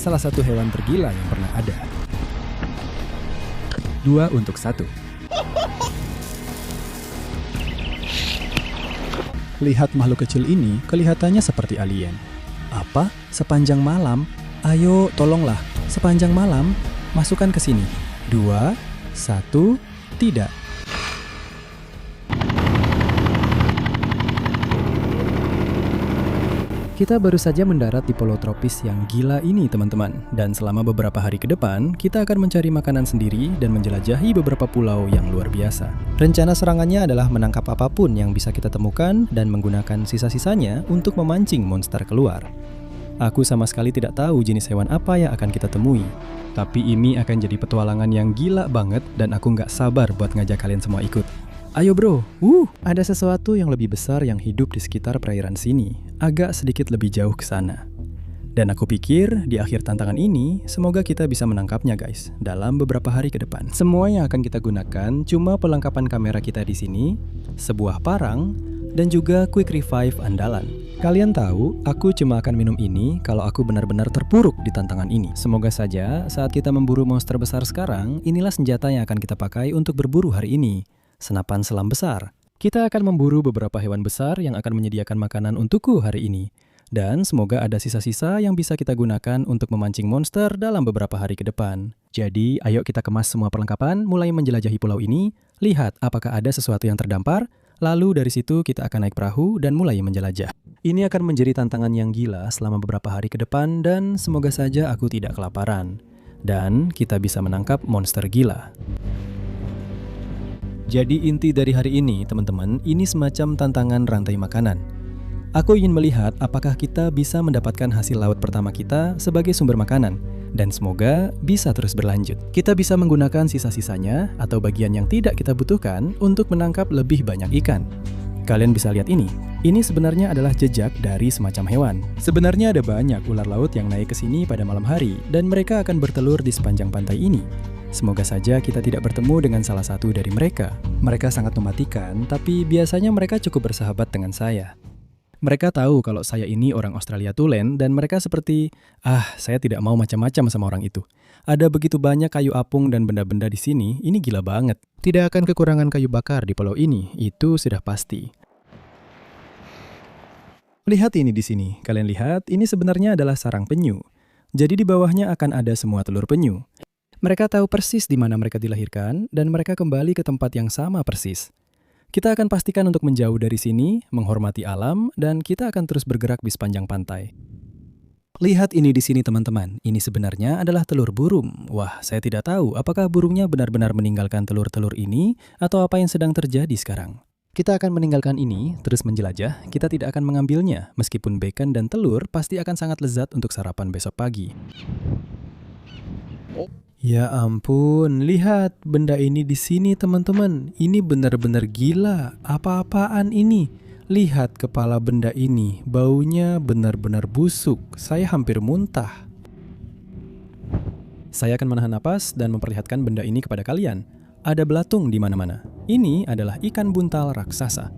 salah satu hewan tergila yang pernah ada. 2 untuk 1. Lihat makhluk kecil ini, kelihatannya seperti alien. Apa? Sepanjang malam? Ayo, tolonglah. Sepanjang malam, masukkan ke sini. 2, 1, tidak. Kita baru saja mendarat di pulau tropis yang gila ini, teman-teman. Dan selama beberapa hari ke depan, kita akan mencari makanan sendiri dan menjelajahi beberapa pulau yang luar biasa. Rencana serangannya adalah menangkap apapun yang bisa kita temukan dan menggunakan sisa-sisanya untuk memancing monster keluar. Aku sama sekali tidak tahu jenis hewan apa yang akan kita temui. Tapi ini akan jadi petualangan yang gila banget dan aku nggak sabar buat ngajak kalian semua ikut. Ayo bro, ada sesuatu yang lebih besar yang hidup di sekitar perairan sini, agak sedikit lebih jauh ke sana. Dan aku pikir di akhir tantangan ini, semoga kita bisa menangkapnya guys, dalam beberapa hari ke depan. Semua yang akan kita gunakan cuma perlengkapan kamera kita di sini, sebuah parang, dan juga quick revive andalan. Kalian tahu, aku cuma akan minum ini kalau aku benar-benar terpuruk di tantangan ini. Semoga saja saat kita memburu monster besar sekarang, inilah senjata yang akan kita pakai untuk berburu hari ini. Senapan selam besar. Kita akan memburu beberapa hewan besar yang akan menyediakan makanan untukku hari ini. Dan semoga ada sisa-sisa yang bisa kita gunakan untuk memancing monster dalam beberapa hari ke depan. Jadi, ayo kita kemas semua perlengkapan mulai menjelajahi pulau ini. Lihat apakah ada sesuatu yang terdampar. Lalu dari situ kita akan naik perahu dan mulai menjelajah. Ini akan menjadi tantangan yang gila selama beberapa hari ke depan dan semoga saja aku tidak kelaparan. Dan kita bisa menangkap monster gila. Jadi inti dari hari ini, teman-teman, ini semacam tantangan rantai makanan. Aku ingin melihat apakah kita bisa mendapatkan hasil laut pertama kita sebagai sumber makanan, dan semoga bisa terus berlanjut. Kita bisa menggunakan sisa-sisanya atau bagian yang tidak kita butuhkan untuk menangkap lebih banyak ikan. Kalian bisa lihat ini. Ini sebenarnya adalah jejak dari semacam hewan. Sebenarnya ada banyak ular laut yang naik ke sini pada malam hari, dan mereka akan bertelur di sepanjang pantai ini. Semoga saja kita tidak bertemu dengan salah satu dari mereka. Mereka sangat mematikan, tapi biasanya mereka cukup bersahabat dengan saya. Mereka tahu kalau saya ini orang Australia tulen dan mereka seperti, saya tidak mau macam-macam sama orang itu. Ada begitu banyak kayu apung dan benda-benda di sini, ini gila banget. Tidak akan kekurangan kayu bakar di pulau ini, itu sudah pasti. Lihat ini di sini. Kalian lihat, ini sebenarnya adalah sarang penyu. Jadi di bawahnya akan ada semua telur penyu. Mereka tahu persis di mana mereka dilahirkan, dan mereka kembali ke tempat yang sama persis. Kita akan pastikan untuk menjauh dari sini, menghormati alam, dan kita akan terus bergerak di sepanjang pantai. Lihat ini di sini teman-teman, ini sebenarnya adalah telur burung. Wah, saya tidak tahu apakah burungnya benar-benar meninggalkan telur-telur ini, atau apa yang sedang terjadi sekarang. Kita akan meninggalkan ini, terus menjelajah, kita tidak akan mengambilnya, meskipun bacon dan telur pasti akan sangat lezat untuk sarapan besok pagi. Ya ampun, lihat benda ini di sini teman-teman. Ini benar-benar gila. Apa-apaan ini? Lihat kepala benda ini, baunya benar-benar busuk. Saya hampir muntah. Saya akan menahan napas dan memperlihatkan benda ini kepada kalian. Ada belatung di mana-mana. Ini adalah ikan buntal raksasa.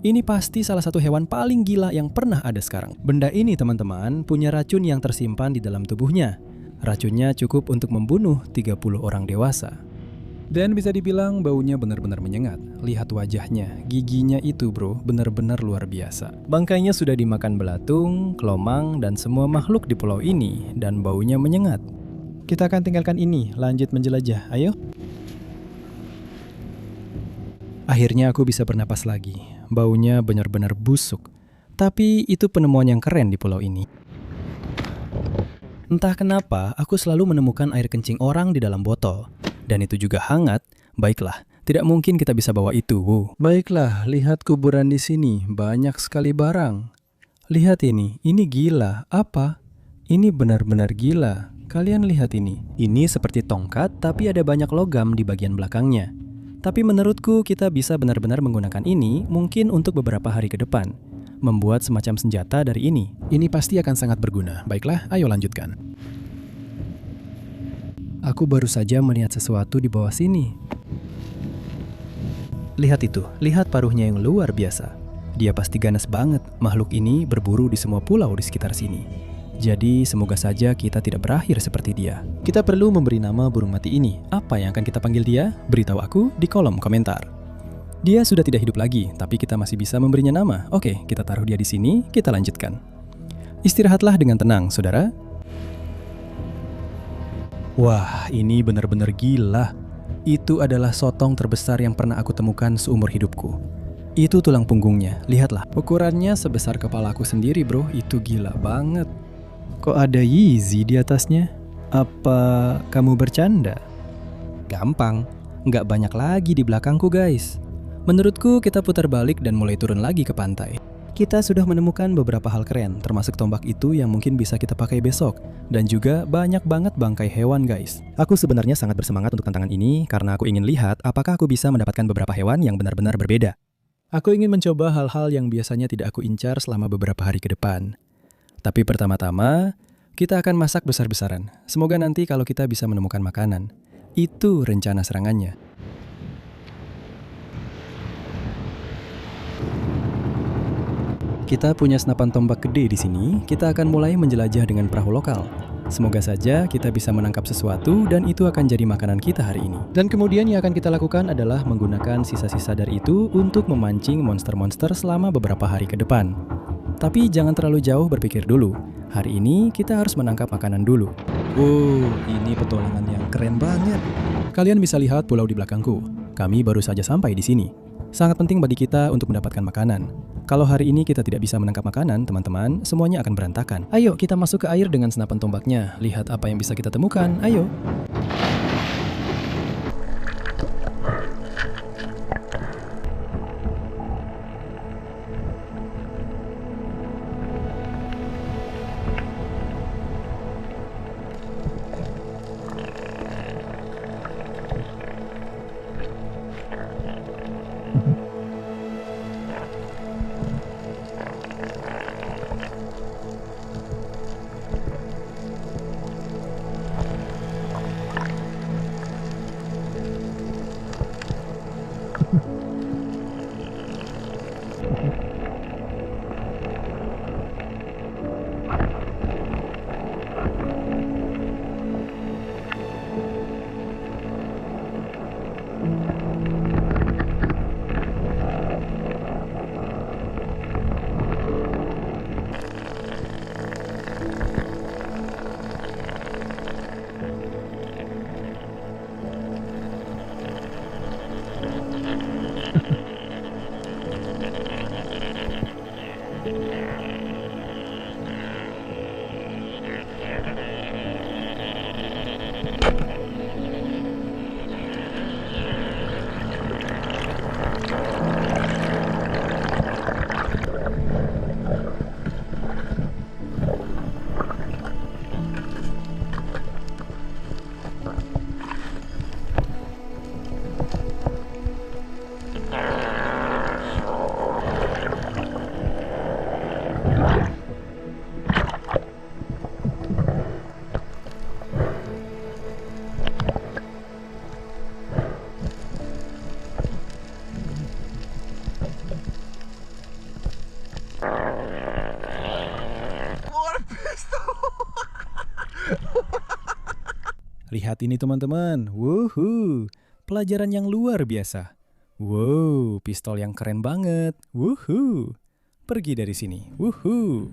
Ini pasti salah satu hewan paling gila yang pernah ada sekarang. Benda ini teman-teman punya racun yang tersimpan di dalam tubuhnya. Racunnya cukup untuk membunuh 30 orang dewasa. Dan bisa dibilang baunya benar-benar menyengat. Lihat wajahnya, giginya itu bro, benar-benar luar biasa. Bangkainya sudah dimakan belatung, kelomang, dan semua makhluk di pulau ini, dan baunya menyengat. Kita akan tinggalkan ini, lanjut menjelajah, ayo. Akhirnya aku bisa bernapas lagi. Baunya benar-benar busuk. Tapi itu penemuan yang keren di pulau ini. Entah kenapa, aku selalu menemukan air kencing orang di dalam botol. Dan itu juga hangat. Baiklah, tidak mungkin kita bisa bawa itu. Baiklah, lihat kuburan di sini. Banyak sekali barang. Lihat ini gila. Apa? Ini benar-benar gila. Kalian lihat ini. Ini seperti tongkat, tapi ada banyak logam di bagian belakangnya. Tapi menurutku kita bisa benar-benar menggunakan ini mungkin untuk beberapa hari ke depan. Membuat semacam senjata dari ini. Ini pasti akan sangat berguna. Baiklah, ayo lanjutkan. Aku baru saja melihat sesuatu di bawah sini. Lihat itu, lihat paruhnya yang luar biasa. Dia pasti ganas banget. Makhluk ini berburu di semua pulau di sekitar sini. Jadi semoga saja kita tidak berakhir seperti dia. Kita perlu memberi nama burung mati ini. Apa yang akan kita panggil dia? Beritahu aku di kolom komentar. Dia sudah tidak hidup lagi, tapi kita masih bisa memberinya nama. Oke, kita taruh dia di sini, kita lanjutkan. Istirahatlah dengan tenang, saudara. Wah, ini benar-benar gila. Itu adalah sotong terbesar yang pernah aku temukan seumur hidupku. Itu tulang punggungnya, lihatlah. Ukurannya sebesar kepalaku sendiri bro, itu gila banget. Kok ada Yeezy di atasnya? Apa kamu bercanda? Gampang, nggak banyak lagi di belakangku guys. Menurutku kita putar balik dan mulai turun lagi ke pantai. Kita sudah menemukan beberapa hal keren, termasuk tombak itu yang mungkin bisa kita pakai besok. Dan juga banyak banget bangkai hewan guys. Aku sebenarnya sangat bersemangat untuk tantangan ini karena aku ingin lihat apakah aku bisa mendapatkan beberapa hewan yang benar-benar berbeda. Aku ingin mencoba hal-hal yang biasanya tidak aku incar selama beberapa hari ke depan. Tapi pertama-tama, kita akan masak besar-besaran. Semoga nanti kalau kita bisa menemukan makanan. Itu rencana serangannya. Kita punya senapan tombak gede di sini, kita akan mulai menjelajah dengan perahu lokal. Semoga saja kita bisa menangkap sesuatu dan itu akan jadi makanan kita hari ini. Dan kemudian yang akan kita lakukan adalah menggunakan sisa-sisa dari itu untuk memancing monster-monster selama beberapa hari ke depan. Tapi jangan terlalu jauh berpikir dulu. Hari ini kita harus menangkap makanan dulu. Wow, ini petualangan yang keren banget. Kalian bisa lihat pulau di belakangku. Kami baru saja sampai di sini. Sangat penting bagi kita untuk mendapatkan makanan. Kalau hari ini kita tidak bisa menangkap makanan, teman-teman, semuanya akan berantakan. Ayo kita masuk ke air dengan senapan tombaknya. Lihat apa yang bisa kita temukan. Ayo. Lihat ini teman-teman, wuhu, pelajaran yang luar biasa. Wow, pistol yang keren banget, wuhu. Pergi dari sini, wuhu.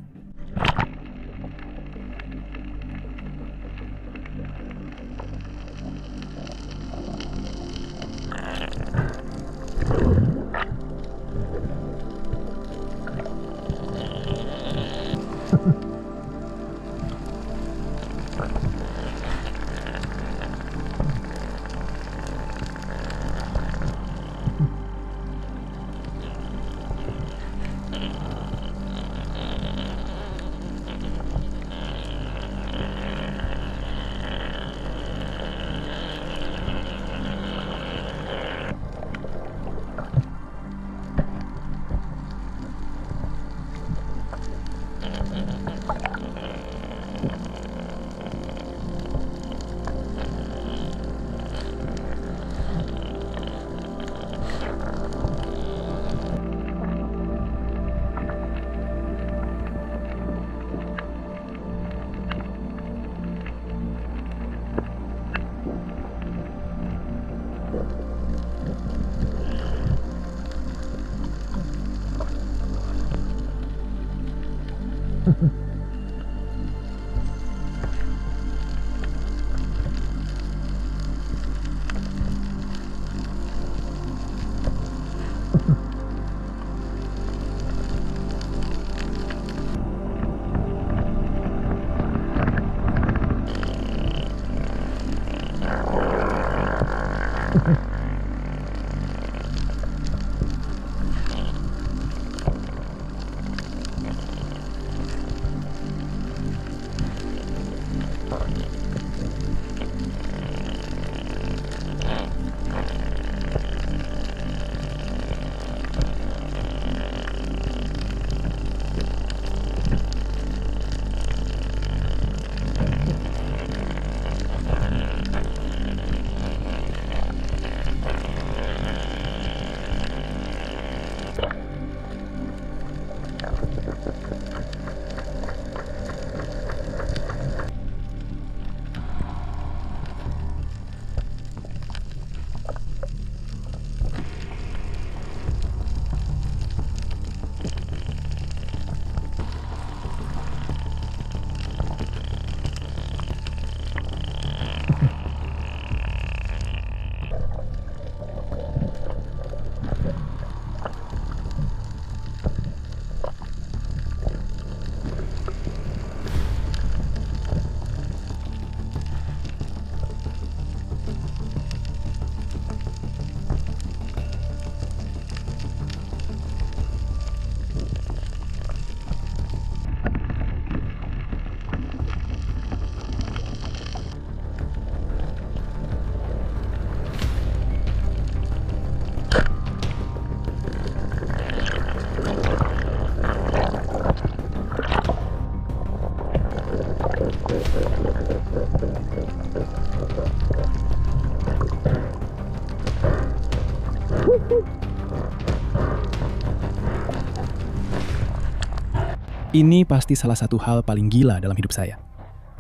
Ini pasti salah satu hal paling gila dalam hidup saya.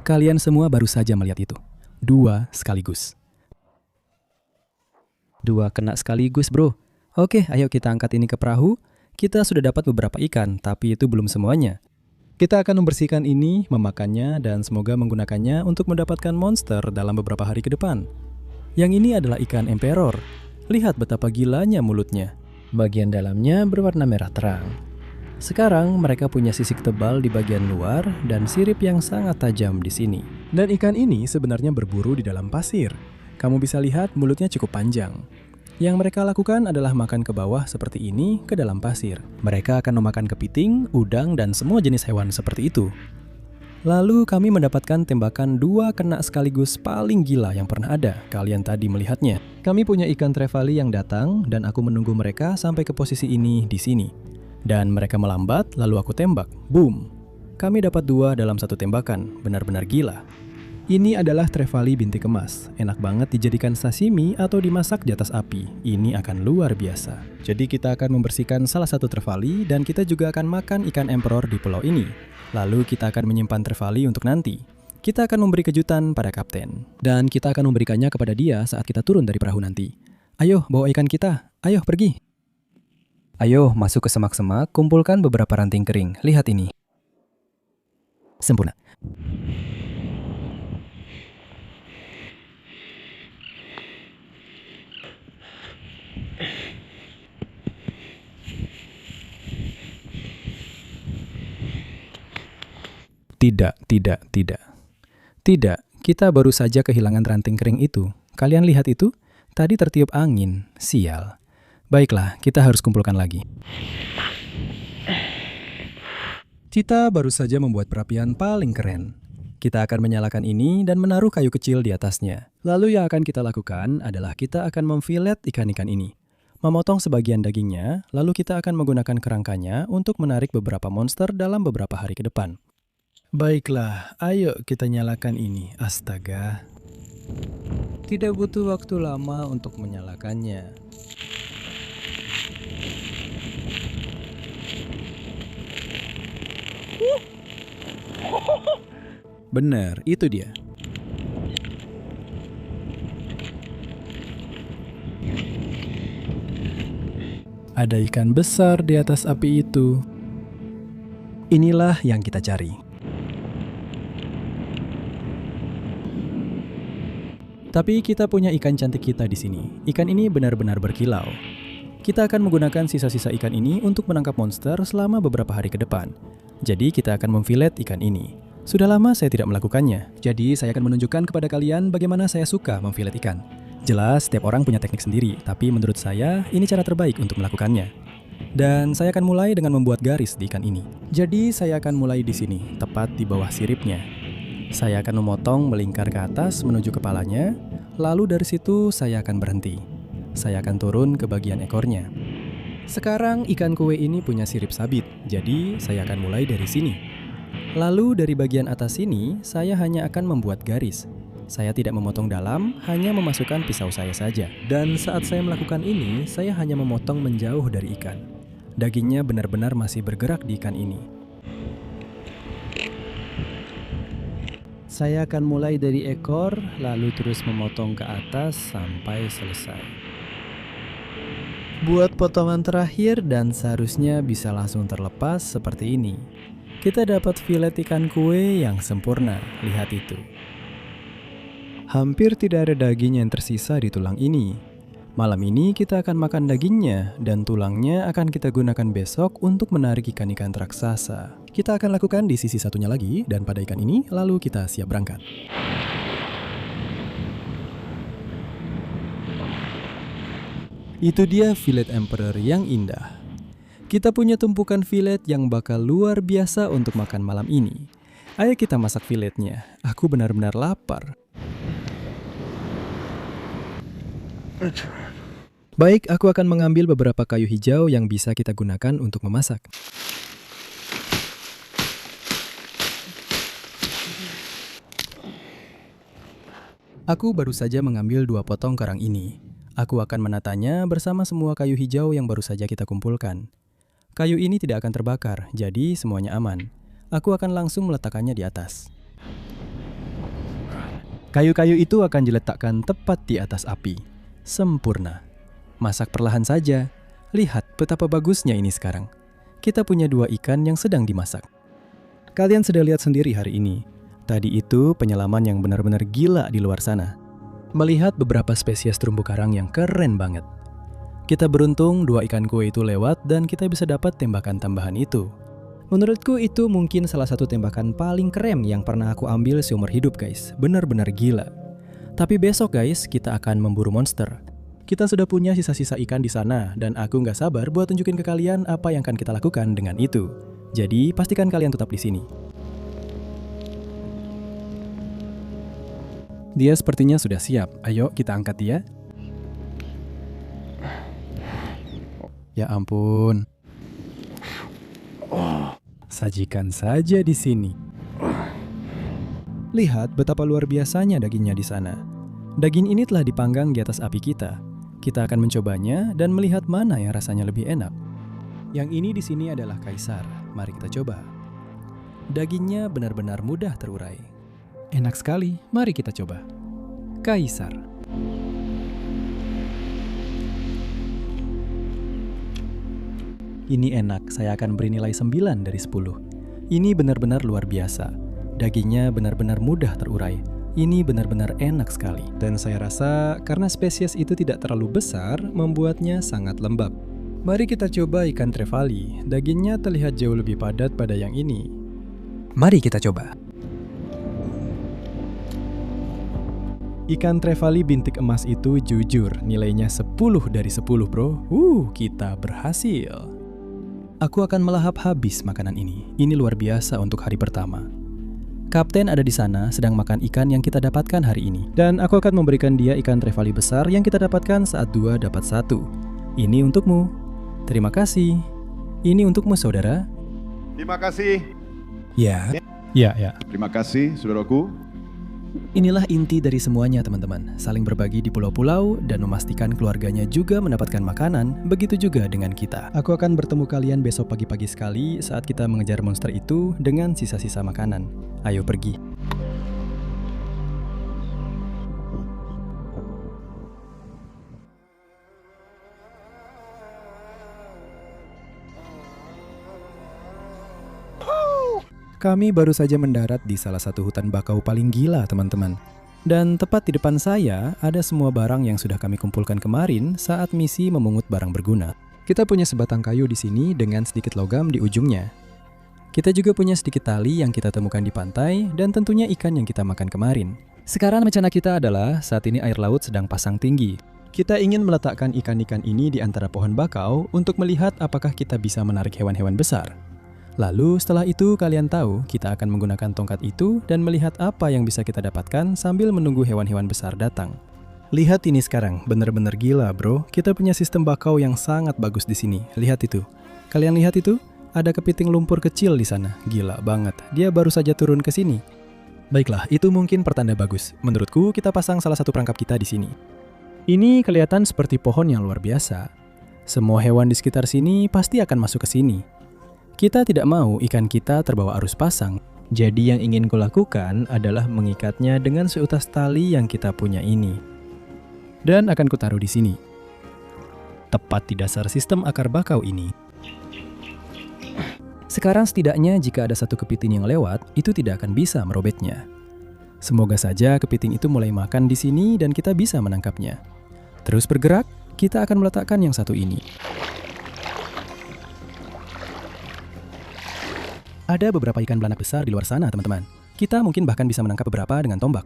Kalian semua baru saja melihat itu. 2 sekaligus. 2 kena sekaligus, bro. Oke, ayo kita angkat ini ke perahu. Kita sudah dapat beberapa ikan, tapi itu belum semuanya. Kita akan membersihkan ini, memakannya, dan semoga menggunakannya untuk mendapatkan monster dalam beberapa hari ke depan. Yang ini adalah ikan emperor. Lihat betapa gilanya mulutnya. Bagian dalamnya berwarna merah terang. Sekarang mereka punya sisik tebal di bagian luar dan sirip yang sangat tajam di sini. Dan ikan ini sebenarnya berburu di dalam pasir. Kamu bisa lihat mulutnya cukup panjang. Yang mereka lakukan adalah makan ke bawah seperti ini ke dalam pasir. Mereka akan memakan kepiting, udang, dan semua jenis hewan seperti itu. Lalu kami mendapatkan tembakan 2 kena sekaligus paling gila yang pernah ada. Kalian tadi melihatnya. Kami punya ikan trevally yang datang dan aku menunggu mereka sampai ke posisi ini di sini. Dan mereka melambat, lalu aku tembak. Boom! Kami dapat 2 dalam 1 tembakan. Benar-benar gila. Ini adalah trevally bintik emas. Enak banget dijadikan sashimi atau dimasak di atas api. Ini akan luar biasa. Jadi kita akan membersihkan salah satu trevally dan kita juga akan makan ikan emperor di pulau ini. Lalu kita akan menyimpan trevally untuk nanti. Kita akan memberi kejutan pada kapten. Dan kita akan memberikannya kepada dia saat kita turun dari perahu nanti. Ayo, bawa ikan kita. Ayo, pergi. Ayo, masuk ke semak-semak, kumpulkan beberapa ranting kering. Lihat ini. Sempurna. Tidak, kita baru saja kehilangan ranting kering itu. Kalian lihat itu? Tadi tertiup angin. Sial. Baiklah, kita harus kumpulkan lagi. Kita baru saja membuat perapian paling keren. Kita akan menyalakan ini dan menaruh kayu kecil di atasnya. Lalu yang akan kita lakukan adalah kita akan memfilet ikan-ikan ini. Memotong sebagian dagingnya, lalu kita akan menggunakan kerangkanya untuk menarik beberapa monster dalam beberapa hari ke depan. Baiklah, ayo kita nyalakan ini. Astaga. Tidak butuh waktu lama untuk menyalakannya. Benar, itu dia. Ada ikan besar di atas api itu. Inilah yang kita cari. Tapi kita punya ikan cantik kita di sini. Ikan ini benar-benar berkilau. Kita akan menggunakan sisa-sisa ikan ini untuk menangkap monster selama beberapa hari ke depan. Jadi kita akan memfilet ikan ini. Sudah lama saya tidak melakukannya. Jadi saya akan menunjukkan kepada kalian bagaimana saya suka memfilet ikan. Jelas, setiap orang punya teknik sendiri, tapi menurut saya ini cara terbaik untuk melakukannya. Dan saya akan mulai dengan membuat garis di ikan ini. Jadi saya akan mulai di sini, tepat di bawah siripnya. Saya akan memotong melingkar ke atas menuju kepalanya, lalu dari situ saya akan berhenti. Saya akan turun ke bagian ekornya. Sekarang ikan kue ini punya sirip sabit, jadi saya akan mulai dari sini. Lalu dari bagian atas sini, saya hanya akan membuat garis. Saya tidak memotong dalam, hanya memasukkan pisau saya saja. Dan saat saya melakukan ini, saya hanya memotong menjauh dari ikan. Dagingnya benar-benar masih bergerak di ikan ini. Saya akan mulai dari ekor, lalu terus memotong ke atas sampai selesai. Buat potongan terakhir dan seharusnya bisa langsung terlepas seperti ini. Kita dapat filet ikan kue yang sempurna, lihat itu. Hampir tidak ada daging yang tersisa di tulang ini. Malam ini kita akan makan dagingnya dan tulangnya akan kita gunakan besok untuk menarik ikan-ikan raksasa. Kita akan lakukan di sisi satunya lagi dan pada ikan ini lalu kita siap berangkat. Itu dia filet emperor yang indah. Kita punya tumpukan filet yang bakal luar biasa untuk makan malam ini. Ayo kita masak filetnya. Aku benar-benar lapar. Baik, aku akan mengambil beberapa kayu hijau yang bisa kita gunakan untuk memasak. Aku baru saja mengambil 2 potong karang ini. Aku akan menatanya bersama semua kayu hijau yang baru saja kita kumpulkan. Kayu ini tidak akan terbakar, jadi semuanya aman. Aku akan langsung meletakkannya di atas. Kayu-kayu itu akan diletakkan tepat di atas api. Sempurna. Masak perlahan saja. Lihat betapa bagusnya ini sekarang. Kita punya 2 ikan yang sedang dimasak. Kalian sudah lihat sendiri hari ini. Tadi itu penyelaman yang benar-benar gila di luar sana. Melihat beberapa spesies terumbu karang yang keren banget. Kita beruntung 2 ikan kue itu lewat dan kita bisa dapat tembakan tambahan itu. Menurutku itu mungkin salah satu tembakan paling keren yang pernah aku ambil seumur hidup guys. Benar-benar gila. Tapi besok guys, kita akan memburu monster. Kita sudah punya sisa-sisa ikan di sana, dan aku nggak sabar buat tunjukin ke kalian apa yang akan kita lakukan dengan itu. Jadi, pastikan kalian tetap di sini. Dia sepertinya sudah siap. Ayo, kita angkat dia. Ya ampun. Sajikan saja di sini. Lihat betapa luar biasanya dagingnya di sana. Daging ini telah dipanggang di atas api kita. Kita akan mencobanya dan melihat mana yang rasanya lebih enak. Yang ini di sini adalah kaisar. Mari kita coba. Dagingnya benar-benar mudah terurai. Enak sekali. Mari kita coba. Kaisar. Ini enak. Saya akan beri nilai 9 dari 10. Ini benar-benar luar biasa. Dagingnya benar-benar mudah terurai. Ini benar-benar enak sekali. Dan saya rasa karena spesies itu tidak terlalu besar, membuatnya sangat lembab. Mari kita coba ikan trevally. Dagingnya terlihat jauh lebih padat pada yang ini. Mari kita coba. Ikan trevally bintik emas itu jujur, nilainya 10 dari 10 bro. Kita berhasil. Aku akan melahap habis makanan ini. Ini luar biasa untuk hari pertama. Kapten ada di sana sedang makan ikan yang kita dapatkan hari ini. Dan aku akan memberikan dia ikan trevally besar yang kita dapatkan saat 2 dapat 1. Ini untukmu. Terima kasih. Ini untukmu saudara. Terima kasih. Ya. Terima kasih saudaraku. Inilah inti dari semuanya teman-teman. Saling berbagi di pulau-pulau dan memastikan keluarganya juga mendapatkan makanan. Begitu juga dengan kita. Aku akan bertemu kalian besok pagi-pagi sekali saat kita mengejar monster itu dengan sisa-sisa makanan. Ayo pergi. Kami baru saja mendarat di salah satu hutan bakau paling gila, teman-teman. Dan tepat di depan saya, ada semua barang yang sudah kami kumpulkan kemarin saat misi memungut barang berguna. Kita punya sebatang kayu di sini dengan sedikit logam di ujungnya. Kita juga punya sedikit tali yang kita temukan di pantai dan tentunya ikan yang kita makan kemarin. Sekarang rencana kita adalah saat ini air laut sedang pasang tinggi. Kita ingin meletakkan ikan-ikan ini di antara pohon bakau untuk melihat apakah kita bisa menarik hewan-hewan besar. Lalu setelah itu kalian tahu kita akan menggunakan tongkat itu dan melihat apa yang bisa kita dapatkan sambil menunggu hewan-hewan besar datang. Lihat ini sekarang, bener-bener gila bro. Kita punya sistem bakau yang sangat bagus di sini. Lihat itu. Kalian lihat itu? Ada kepiting lumpur kecil di sana. Gila banget. Dia baru saja turun ke sini. Baiklah, itu mungkin pertanda bagus. Menurutku, kita pasang salah satu perangkap kita di sini. Ini kelihatan seperti pohon yang luar biasa. Semua hewan di sekitar sini pasti akan masuk ke sini. Kita tidak mau ikan kita terbawa arus pasang. Jadi yang ingin kulakukan adalah mengikatnya dengan seutas tali yang kita punya ini. Dan akan kutaruh di sini. Tepat di dasar sistem akar bakau ini. Sekarang setidaknya jika ada satu kepiting yang lewat, itu tidak akan bisa merobeknya. Semoga saja kepiting itu mulai makan di sini dan kita bisa menangkapnya. Terus bergerak, kita akan meletakkan yang satu ini. Ada beberapa ikan belanak besar di luar sana, teman-teman. Kita mungkin bahkan bisa menangkap beberapa dengan tombak.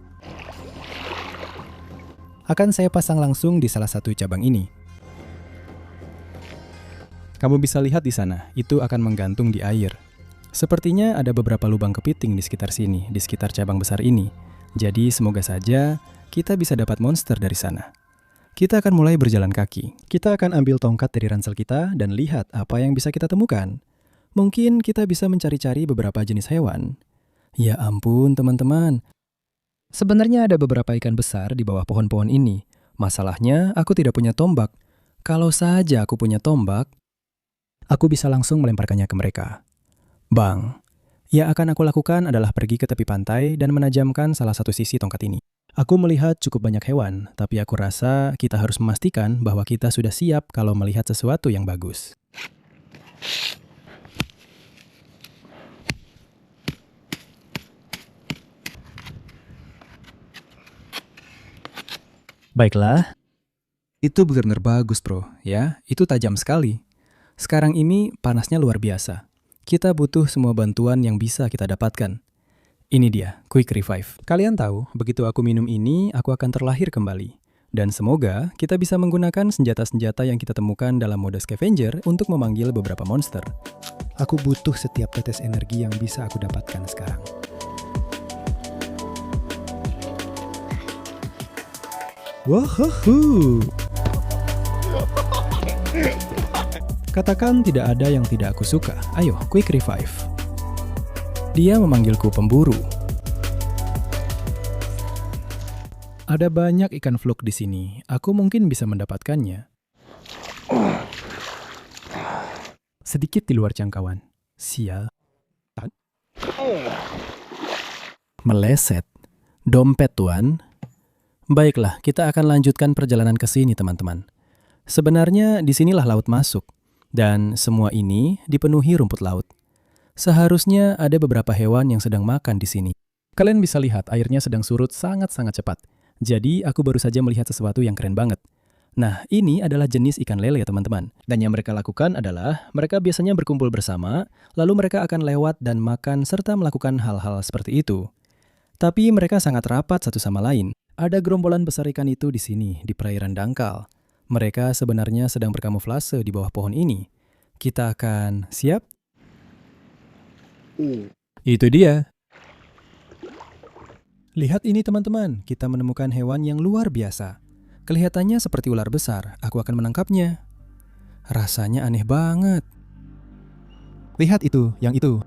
Akan saya pasang langsung di salah satu cabang ini. Kamu bisa lihat di sana, itu akan menggantung di air. Sepertinya ada beberapa lubang kepiting di sekitar sini, di sekitar cabang besar ini. Jadi semoga saja kita bisa dapat monster dari sana. Kita akan mulai berjalan kaki. Kita akan ambil tongkat dari ransel kita dan lihat apa yang bisa kita temukan. Mungkin kita bisa mencari-cari beberapa jenis hewan. Ya ampun teman-teman. Sebenarnya ada beberapa ikan besar di bawah pohon-pohon ini. Masalahnya aku tidak punya tombak. Kalau saja aku punya tombak, aku bisa langsung melemparkannya ke mereka. Bang, yang akan aku lakukan adalah pergi ke tepi pantai dan menajamkan salah satu sisi tongkat ini. Aku melihat cukup banyak hewan, tapi aku rasa kita harus memastikan bahwa kita sudah siap kalau melihat sesuatu yang bagus. Baiklah, itu benar-benar bagus bro, ya, itu tajam sekali. Sekarang ini panasnya luar biasa. Kita butuh semua bantuan yang bisa kita dapatkan. Ini dia, Quick Revive. Kalian tahu, begitu aku minum ini, aku akan terlahir kembali. Dan semoga kita bisa menggunakan senjata-senjata yang kita temukan dalam mode scavenger untuk memanggil beberapa monster. Aku butuh setiap tetes energi yang bisa aku dapatkan sekarang. Wahuhu! Katakan tidak ada yang tidak aku suka. Ayo, Quick Revive. Dia memanggilku pemburu. Ada banyak ikan fluk di sini. Aku mungkin bisa mendapatkannya. Sedikit di luar jangkauan. Sial. Meleset. Dompet, tuan. Baiklah, kita akan lanjutkan perjalanan ke sini, teman-teman. Sebenarnya disinilah laut masuk. Dan semua ini dipenuhi rumput laut. Seharusnya ada beberapa hewan yang sedang makan di sini. Kalian bisa lihat airnya sedang surut sangat-sangat cepat. Jadi aku baru saja melihat sesuatu yang keren banget. Nah, ini adalah jenis ikan lele ya teman-teman. Dan yang mereka lakukan adalah mereka biasanya berkumpul bersama, lalu mereka akan lewat dan makan serta melakukan hal-hal seperti itu. Tapi mereka sangat rapat satu sama lain. Ada gerombolan besar ikan itu di sini, di perairan dangkal. Mereka sebenarnya sedang berkamuflase di bawah pohon ini. Kita akan siap? Itu dia. Lihat ini teman-teman, kita menemukan hewan yang luar biasa. Kelihatannya seperti ular besar, aku akan menangkapnya. Rasanya aneh banget. Lihat itu, yang itu.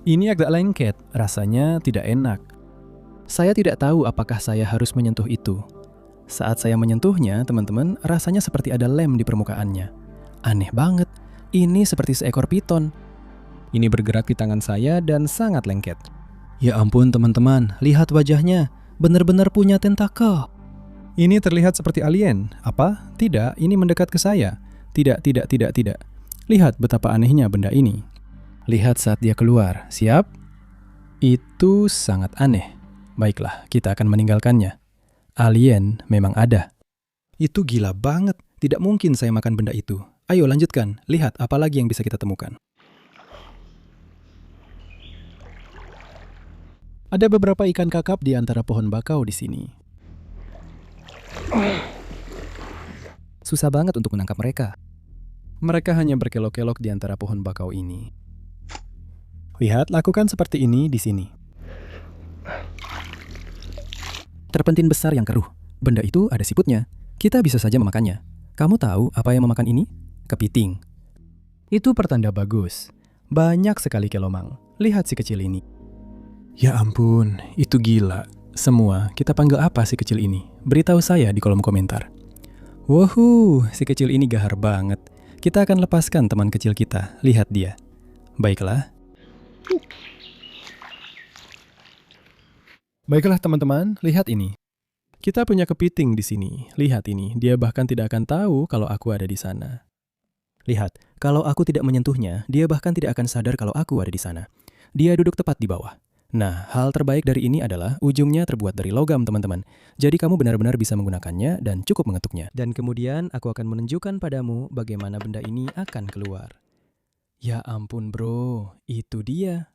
Ini agak lengket, rasanya tidak enak. Saya tidak tahu apakah saya harus menyentuh itu. Saat saya menyentuhnya, teman-teman, rasanya seperti ada lem di permukaannya. Aneh banget, ini seperti seekor piton. Ini bergerak di tangan saya dan sangat lengket. Ya ampun teman-teman, lihat wajahnya, benar-benar punya tentakel. Ini terlihat seperti alien. Apa? Tidak, ini mendekat ke saya. Tidak. Lihat betapa anehnya benda ini. Lihat saat dia keluar, siap? Itu sangat aneh. Baiklah, kita akan meninggalkannya. Alien memang ada. Itu gila banget. Tidak mungkin saya makan benda itu. Ayo lanjutkan. Lihat apa lagi yang bisa kita temukan. Ada beberapa ikan kakap di antara pohon bakau di sini. Susah banget untuk menangkap mereka. Mereka hanya berkelok-kelok di antara pohon bakau ini. Lihat, lakukan seperti ini di sini. Terpentin besar yang keruh. Benda itu ada siputnya. Kita bisa saja memakannya. Kamu tahu apa yang memakan ini? Kepiting. Itu pertanda bagus. Banyak sekali kelomang. Lihat si kecil ini. Ya ampun, itu gila. Semua, kita panggil apa si kecil ini? Beritahu saya di kolom komentar. Wuhu, si kecil ini gahar banget. Kita akan lepaskan teman kecil kita. Lihat dia. Baiklah. Baiklah teman-teman, lihat ini. Kita punya kepiting di sini. Lihat ini, dia bahkan tidak akan tahu kalau aku ada di sana. Lihat, kalau aku tidak menyentuhnya, dia bahkan tidak akan sadar kalau aku ada di sana. Dia duduk tepat di bawah. Nah, hal terbaik dari ini adalah ujungnya terbuat dari logam, teman-teman. Jadi kamu benar-benar bisa menggunakannya dan cukup mengetuknya. Dan kemudian aku akan menunjukkan padamu bagaimana benda ini akan keluar. Ya ampun bro, itu dia.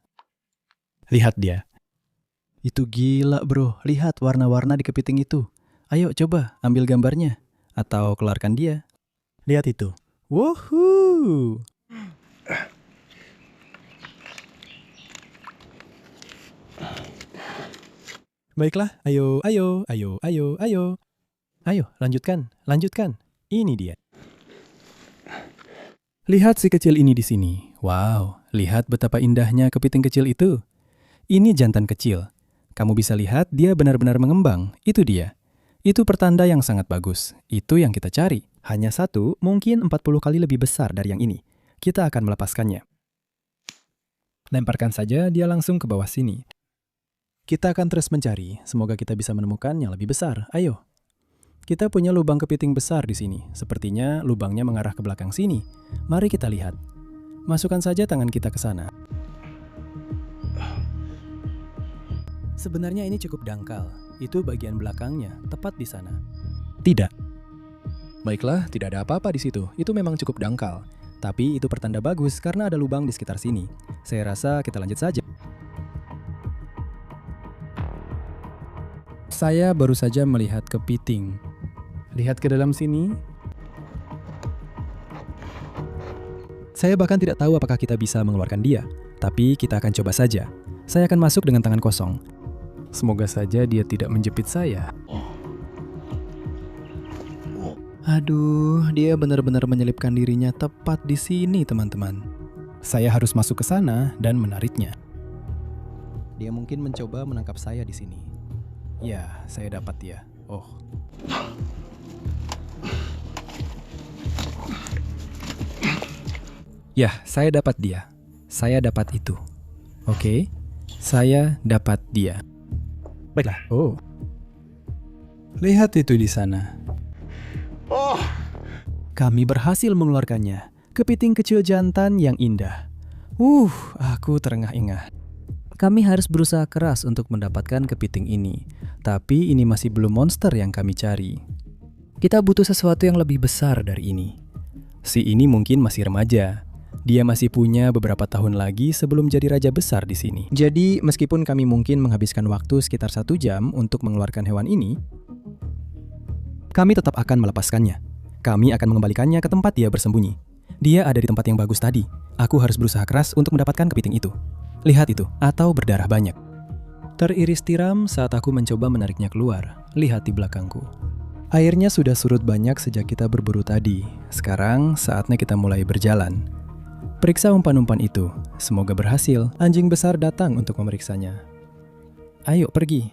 Lihat dia. Itu gila bro, lihat warna-warna di kepiting itu. Ayo coba ambil gambarnya, atau keluarkan dia. Lihat itu. Woohoo! Baiklah, ayo. Ayo, lanjutkan. Ini dia. Lihat si kecil ini di sini. Wow, lihat betapa indahnya kepiting kecil itu. Ini jantan kecil. Kamu bisa lihat dia benar-benar mengembang. Itu dia. Itu pertanda yang sangat bagus. Itu yang kita cari. Hanya satu, mungkin 40 kali lebih besar dari yang ini. Kita akan melepaskannya. Lemparkan saja dia langsung ke bawah sini. Kita akan terus mencari, semoga kita bisa menemukan yang lebih besar. Ayo. Kita punya lubang kepiting besar di sini. Sepertinya lubangnya mengarah ke belakang sini. Mari kita lihat. Masukkan saja tangan kita ke sana. Sebenarnya ini cukup dangkal. Itu bagian belakangnya, tepat di sana. Tidak. Baiklah, tidak ada apa-apa di situ. Itu memang cukup dangkal. Tapi itu pertanda bagus karena ada lubang di sekitar sini. Saya rasa kita lanjut saja. Saya baru saja melihat kepiting. Lihat ke dalam sini. Saya bahkan tidak tahu apakah kita bisa mengeluarkan dia. Tapi kita akan coba saja. Saya akan masuk dengan tangan kosong. Semoga saja dia tidak menjepit saya. Aduh, dia benar-benar menyelipkan dirinya tepat di sini, teman-teman. Saya harus masuk ke sana dan menariknya. Dia mungkin mencoba menangkap saya di sini. Ya, saya dapat dia. Oh. Ya, saya dapat dia. Saya dapat itu. Oke, saya dapat dia. Baiklah. Oh. Lihat itu di sana. Oh. Kami berhasil mengeluarkannya. Kepiting kecil jantan yang indah. Aku terengah-engah. Kami harus berusaha keras untuk mendapatkan kepiting ini. Tapi ini masih belum monster yang kami cari. Kita butuh sesuatu yang lebih besar dari ini. Si ini mungkin masih remaja. Dia masih punya beberapa tahun lagi sebelum jadi raja besar di sini. Jadi, meskipun kami mungkin menghabiskan waktu sekitar 1 jam untuk mengeluarkan hewan ini, kami tetap akan melepaskannya. Kami akan mengembalikannya ke tempat dia bersembunyi. Dia ada di tempat yang bagus tadi. Aku harus berusaha keras untuk mendapatkan kepiting itu. Lihat itu, atau berdarah banyak. Teriris tiram saat aku mencoba menariknya keluar. Lihat di belakangku. Airnya sudah surut banyak sejak kita berburu tadi. Sekarang saatnya kita mulai berjalan. Periksa umpan-umpan itu. Semoga berhasil. Anjing besar datang untuk memeriksanya. Ayo pergi.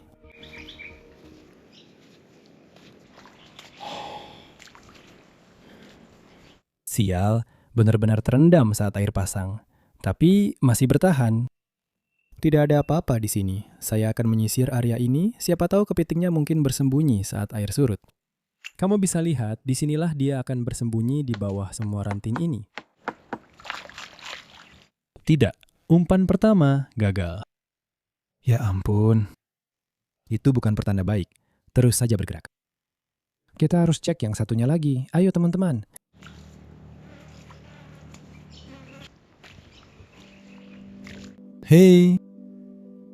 Sial, benar-benar terendam saat air pasang. Tapi masih bertahan. Tidak ada apa-apa di sini. Saya akan menyisir area ini, siapa tahu kepitingnya mungkin bersembunyi saat air surut. Kamu bisa lihat, disinilah dia akan bersembunyi di bawah semua ranting ini. Tidak, umpan pertama gagal. Ya ampun. Itu bukan pertanda baik. Terus saja bergerak. Kita harus cek yang satunya lagi. Ayo teman-teman. Hei.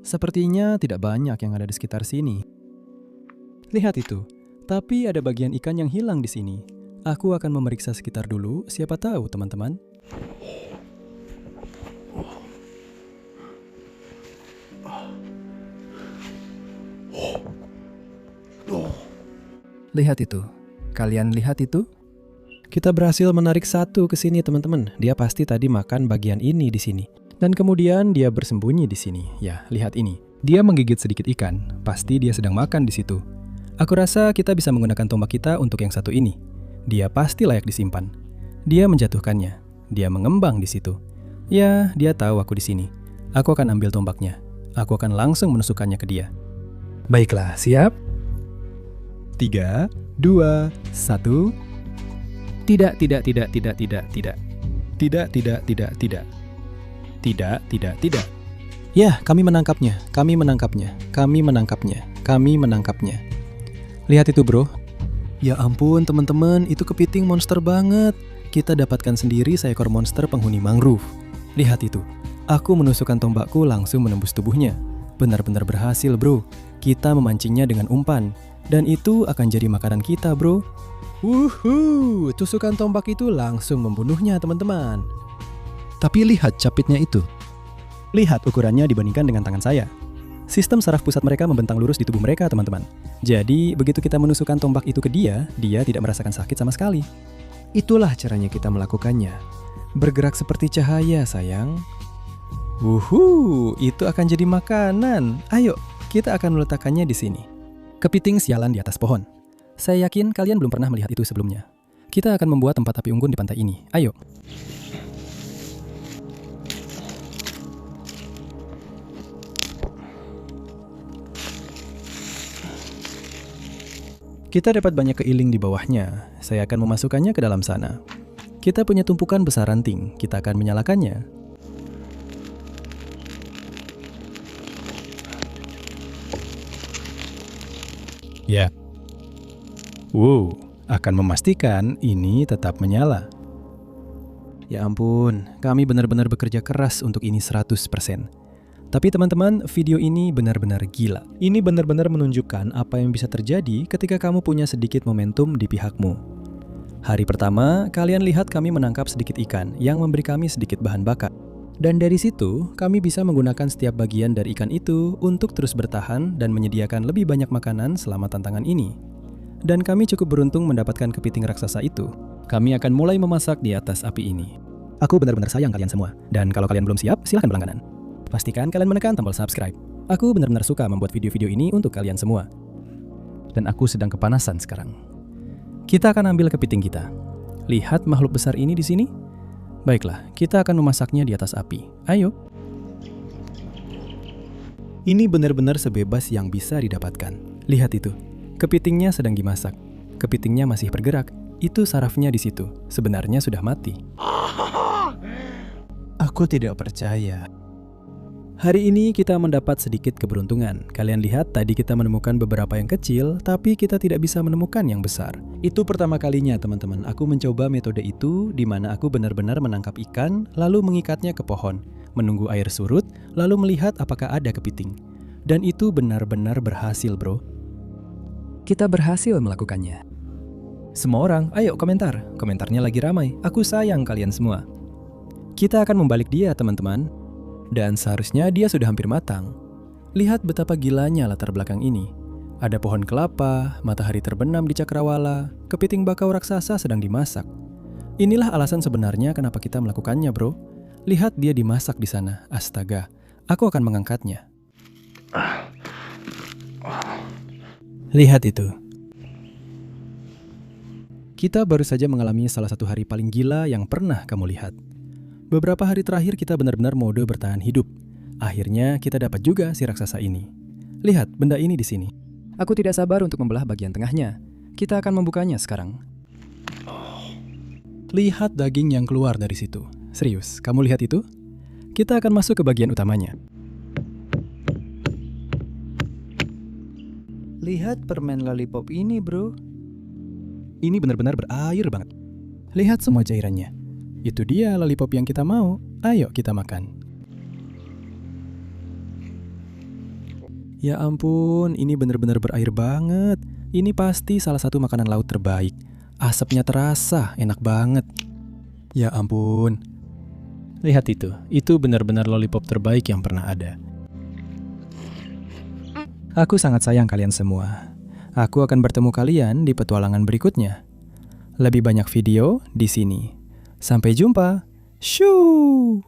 Sepertinya tidak banyak yang ada di sekitar sini. Lihat itu, tapi ada bagian ikan yang hilang di sini. Aku akan memeriksa sekitar dulu, siapa tahu teman-teman. Lihat itu, kalian lihat itu? Kita berhasil menarik satu ke sini teman-teman. Dia pasti tadi makan bagian ini di sini. Dan kemudian dia bersembunyi di sini. Ya, lihat ini. Dia menggigit sedikit ikan. Pasti dia sedang makan di situ. Aku rasa kita bisa menggunakan tombak kita untuk yang satu ini. Dia pasti layak disimpan. Dia menjatuhkannya. Dia mengembang di situ. Ya, dia tahu aku di sini. Aku akan ambil tombaknya. Aku akan langsung menusukkannya ke dia. Baiklah, siap? 3, 2, 1. Tidak. Ya, kami menangkapnya. Lihat itu, bro. Ya ampun, teman-teman, itu kepiting monster banget. Kita dapatkan sendiri seekor monster penghuni mangrove. Lihat itu. Aku menusukkan tombakku langsung menembus tubuhnya. Benar-benar berhasil, bro. Kita memancingnya dengan umpan. Dan itu akan jadi makanan kita, bro. Wuhuu, tusukan tombak itu langsung membunuhnya, teman-teman. Tapi lihat capitnya itu. Lihat ukurannya dibandingkan dengan tangan saya. Sistem saraf pusat mereka membentang lurus di tubuh mereka, teman-teman. Jadi, begitu kita menusukkan tombak itu ke dia, dia tidak merasakan sakit sama sekali. Itulah caranya kita melakukannya. Bergerak seperti cahaya, sayang. Wuhuu, itu akan jadi makanan. Ayo, kita akan meletakkannya di sini. Kepiting sialan di atas pohon. Saya yakin kalian belum pernah melihat itu sebelumnya. Kita akan membuat tempat api unggun di pantai ini. Ayo. Kita dapat banyak keiling di bawahnya. Saya akan memasukkannya ke dalam sana. Kita punya tumpukan besar ranting. Kita akan menyalakannya. Ya. Wow, akan memastikan ini tetap menyala. Ya ampun, kami benar-benar bekerja keras untuk ini 100%. Tapi teman-teman, video ini benar-benar gila. Ini benar-benar menunjukkan apa yang bisa terjadi ketika kamu punya sedikit momentum di pihakmu. Hari pertama, kalian lihat kami menangkap sedikit ikan yang memberi kami sedikit bahan bakar. Dan dari situ, kami bisa menggunakan setiap bagian dari ikan itu untuk terus bertahan dan menyediakan lebih banyak makanan selama tantangan ini. Dan kami cukup beruntung mendapatkan kepiting raksasa itu. Kami akan mulai memasak di atas api ini. Aku benar-benar sayang kalian semua. Dan kalau kalian belum siap, silahkan berlangganan. Pastikan kalian menekan tombol subscribe. Aku benar-benar suka membuat video-video ini untuk kalian semua. Dan aku sedang kepanasan sekarang. Kita akan ambil kepiting kita. Lihat makhluk besar ini di sini. Baiklah, kita akan memasaknya di atas api. Ayo. Ini benar-benar sebebas yang bisa didapatkan. Lihat itu. Kepitingnya sedang dimasak. Kepitingnya masih bergerak. Itu sarafnya di situ. Sebenarnya sudah mati. Aku tidak percaya. Hari ini kita mendapat sedikit keberuntungan. Kalian lihat tadi kita menemukan beberapa yang kecil, tapi kita tidak bisa menemukan yang besar. Itu pertama kalinya teman-teman. Aku mencoba metode itu di mana aku benar-benar menangkap ikan, lalu mengikatnya ke pohon, menunggu air surut, lalu melihat apakah ada kepiting. Dan itu benar-benar berhasil, bro. Kita berhasil melakukannya. Semua orang, ayo komentar. Komentarnya lagi ramai. Aku sayang kalian semua. Kita akan membalik dia, teman-teman. Dan seharusnya dia sudah hampir matang. Lihat betapa gilanya latar belakang ini. Ada pohon kelapa, matahari terbenam di cakrawala, kepiting bakau raksasa sedang dimasak. Inilah alasan sebenarnya kenapa kita melakukannya, bro. Lihat dia dimasak di sana. Astaga, aku akan mengangkatnya. Lihat itu. Kita baru saja mengalami salah satu hari paling gila yang pernah kamu lihat. Beberapa hari terakhir kita benar-benar mode bertahan hidup. Akhirnya kita dapat juga si raksasa ini. Lihat benda ini di sini. Aku tidak sabar untuk membelah bagian tengahnya. Kita akan membukanya sekarang. Lihat daging yang keluar dari situ. Serius, kamu lihat itu? Kita akan masuk ke bagian utamanya. Lihat permen lollipop ini, bro. Ini benar-benar berair banget. Lihat semua cairannya. Itu dia lollipop yang kita mau. Ayo kita makan. Ya ampun, ini bener-bener berair banget. Ini pasti salah satu makanan laut terbaik. Asapnya terasa, enak banget. Ya ampun. Lihat itu benar-benar lollipop terbaik yang pernah ada. Aku sangat sayang kalian semua. Aku akan bertemu kalian di petualangan berikutnya. Lebih banyak video di sini. Sampai jumpa. Shoo!